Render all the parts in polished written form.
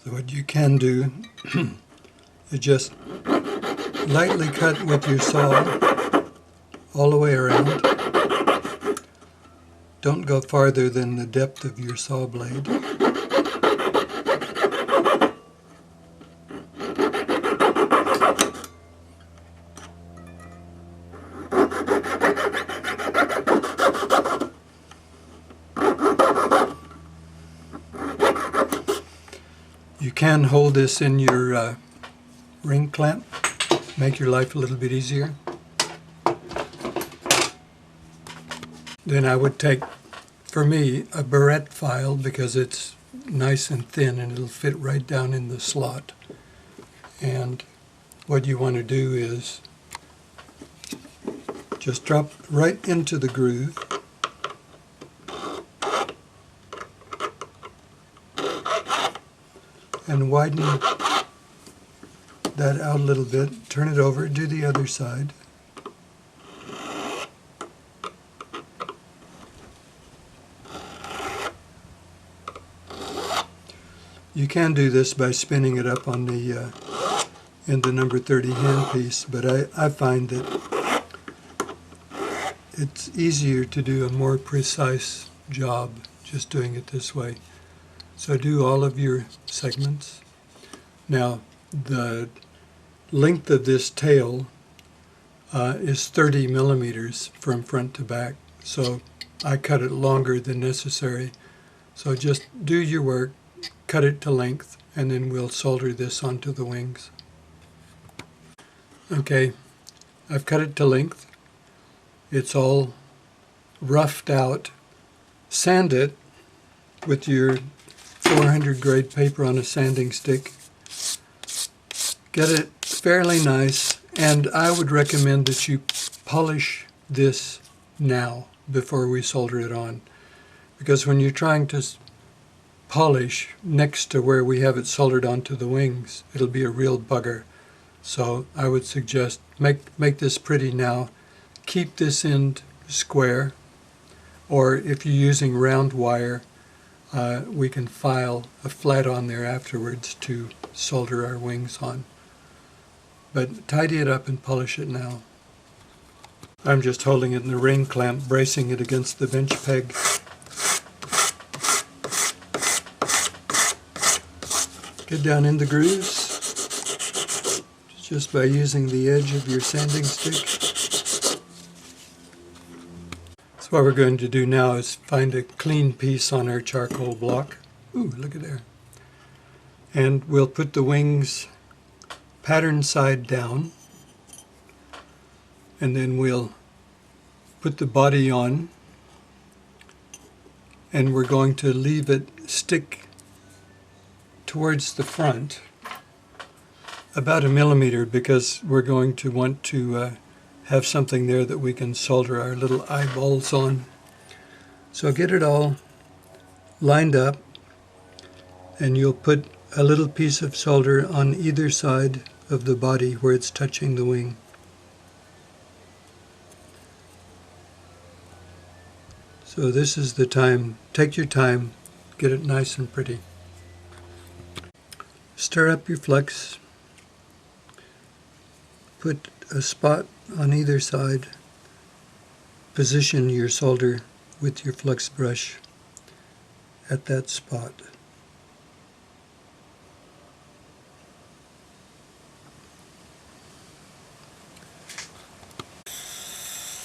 So what you can do is just lightly cut with your saw all the way around. Don't go farther than the depth of your saw blade. You can hold this in your ring clamp, make your life a little bit easier. Then I would take, for me, a barrette file because it's nice and thin and it'll fit right down in the slot. And what you want to do is just drop right into the groove. And widen that out a little bit, turn it over, do the other side. You can do this by spinning it up on the in the number 30 handpiece, but I find that it's easier to do a more precise job just doing it this way. So do all of your segments. Now, the length of this tail is 30 millimeters from front to back, so I cut it longer than necessary. So just do your work, cut it to length, and then we'll solder this onto the wings. Okay, I've cut it to length. It's all roughed out. Sand it with your 400 grade paper on a sanding stick. Get it fairly nice, and I would recommend that you polish this now before we solder it on, because when you're trying to polish next to where we have it soldered onto the wings, it'll be a real bugger. So I would suggest make this pretty now. Keep this end square, or if you're using round wire, we can file a flat on there afterwards to solder our wings on. But tidy it up and polish it now. I'm just holding it in the ring clamp, bracing it against the bench peg. Get down in the grooves, just by using the edge of your sanding stick. So what we're going to do now is find a clean piece on our charcoal block. Ooh, look at there. And we'll put the wings pattern side down, and then we'll put the body on, and we're going to leave it stick towards the front about 1 millimeter, because we're going to want to have something there that we can solder our little eyeballs on. So get it all lined up, and you'll put a little piece of solder on either side of the body where it's touching the wing. So this is the time. Take your time, get it nice and pretty. Stir up your flux, put a spot on either side, position your solder with your flux brush at that spot.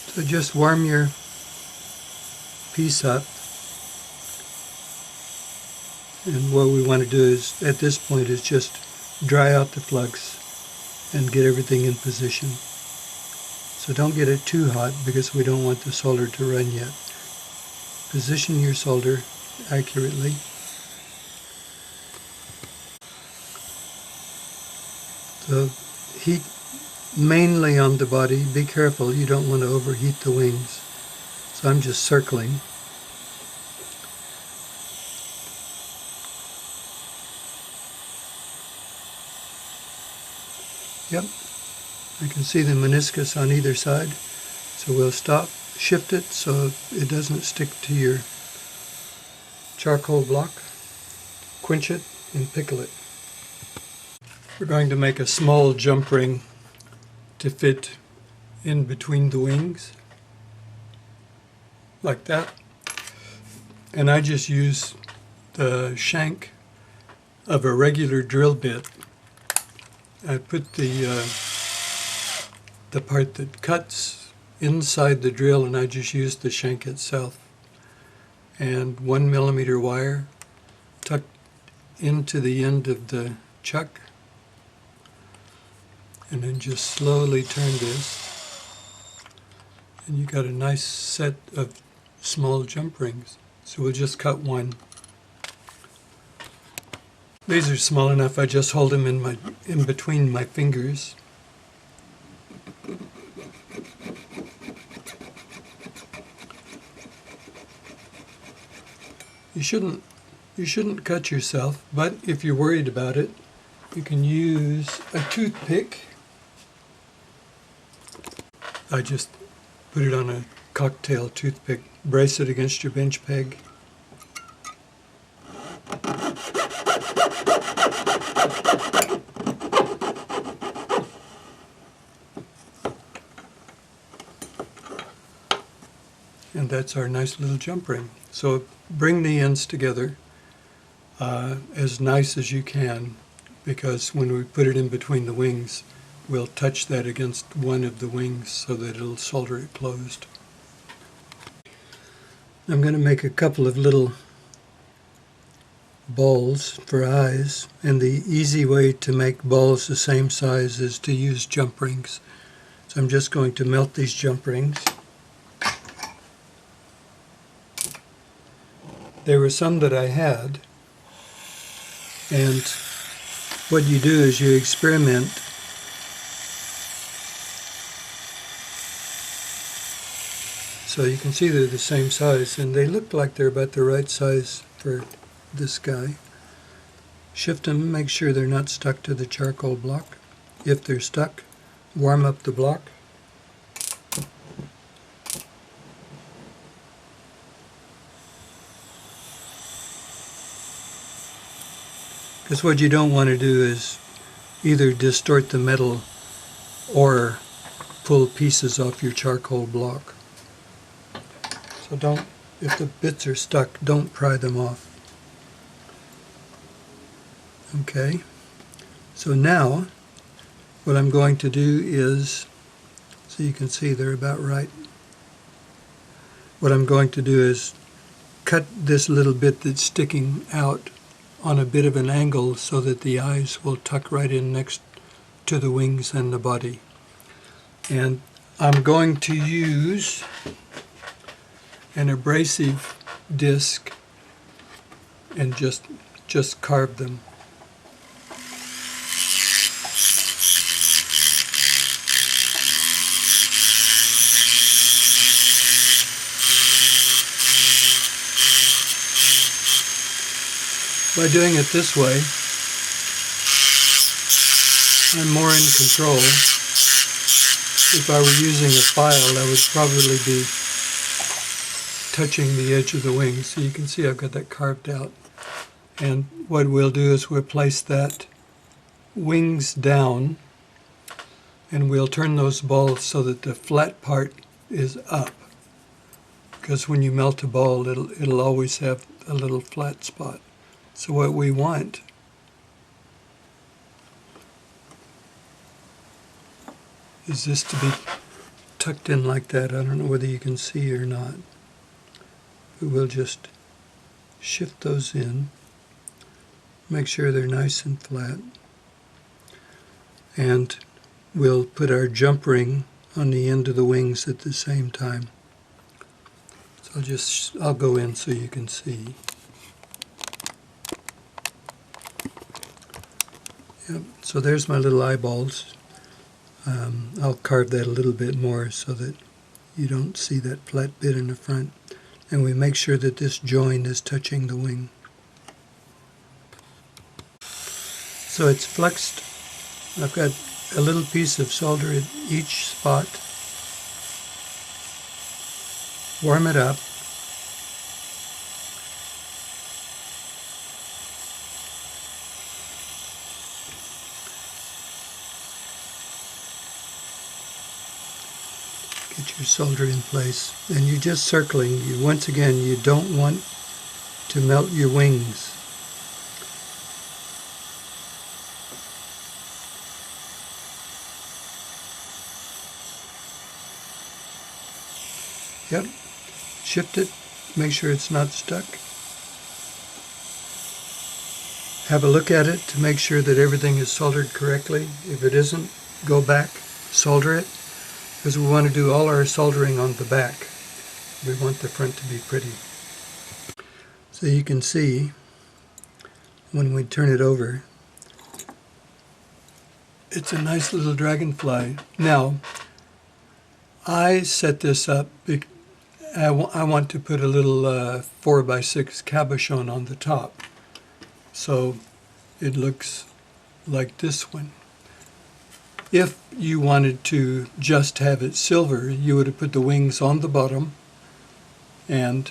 So just warm your piece up, and what we want to do is, at this point, is just dry out the flux and get everything in position. So don't get it too hot because we don't want the solder to run yet. Position your solder accurately. So heat mainly on the body. Be careful, you don't want to overheat the wings. So I'm just circling. Yep, I can see the meniscus on either side. So we'll stop, shift it so it doesn't stick to your charcoal block, quench it, and pickle it. We're going to make a small jump ring to fit in between the wings, like that. And I just use the shank of a regular drill bit. I put the part that cuts inside the drill, and I just use the shank itself. And 1 millimeter wire tucked into the end of the chuck, and then just slowly turn this, and you got a nice set of small jump rings. So we'll just cut one. These are small enough, I just hold them in between my fingers. You shouldn't cut yourself, but if you're worried about it, you can use a toothpick. I just put it on a cocktail toothpick, brace it against your bench peg. And that's our nice little jump ring. So bring the ends together as nice as you can, because when we put it in between the wings, we'll touch that against one of the wings so that it'll solder it closed. I'm going to make a couple of little balls for eyes, and the easy way to make balls the same size is to use jump rings. So I'm just going to melt these jump rings. There were some that I had, and what you do is you experiment. So you can see they're the same size, and they look like they're about the right size for this guy. Shift them, make sure they're not stuck to the charcoal block. If they're stuck, warm up the block. Because what you don't want to do is either distort the metal or pull pieces off your charcoal block. So if the bits are stuck, don't pry them off. Okay, so now what I'm going to do is, so you can see they're about right. What I'm going to do is cut this little bit that's sticking out on a bit of an angle so that the eyes will tuck right in next to the wings and the body. And I'm going to use an abrasive disc and just carve them. By doing it this way, I'm more in control. If I were using a file, I would probably be touching the edge of the wing. So you can see I've got that carved out. And what we'll do is we'll place that wings down, and we'll turn those balls so that the flat part is up. Because when you melt a ball, it'll always have a little flat spot. So what we want is this to be tucked in like that. I don't know whether you can see or not. But we'll just shift those in, make sure they're nice and flat, and we'll put our jump ring on the end of the wings at the same time. So I'll go in so you can see. Yep, so there's my little eyeballs. I'll carve that a little bit more so that you don't see that flat bit in the front. And we make sure that this join is touching the wing. So it's flexed. I've got a little piece of solder at each spot. Warm it up. Get your solder in place. And you're just circling. Once again, you don't want to melt your wings. Yep. Shift it. Make sure it's not stuck. Have a look at it to make sure that everything is soldered correctly. If it isn't, go back, solder it, because we want to do all our soldering on the back. We want the front to be pretty. So you can see when we turn it over, it's a nice little dragonfly. Now, I set this up because I want to put a little 4x6 cabochon on the top. So it looks like this one. If you wanted to just have it silver, you would have put the wings on the bottom and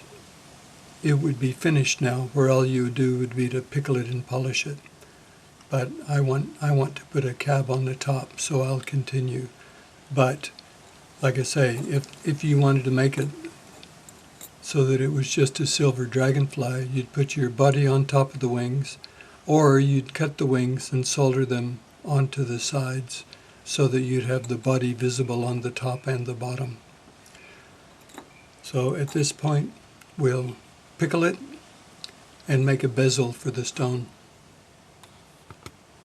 it would be finished now, where all you would do would be to pickle it and polish it. But I want to put a cab on the top, so I'll continue. But like I say, if you wanted to make it so that it was just a silver dragonfly, you'd put your body on top of the wings, or you'd cut the wings and solder them onto the sides so that you'd have the body visible on the top and the bottom. So at this point, we'll pickle it and make a bezel for the stone.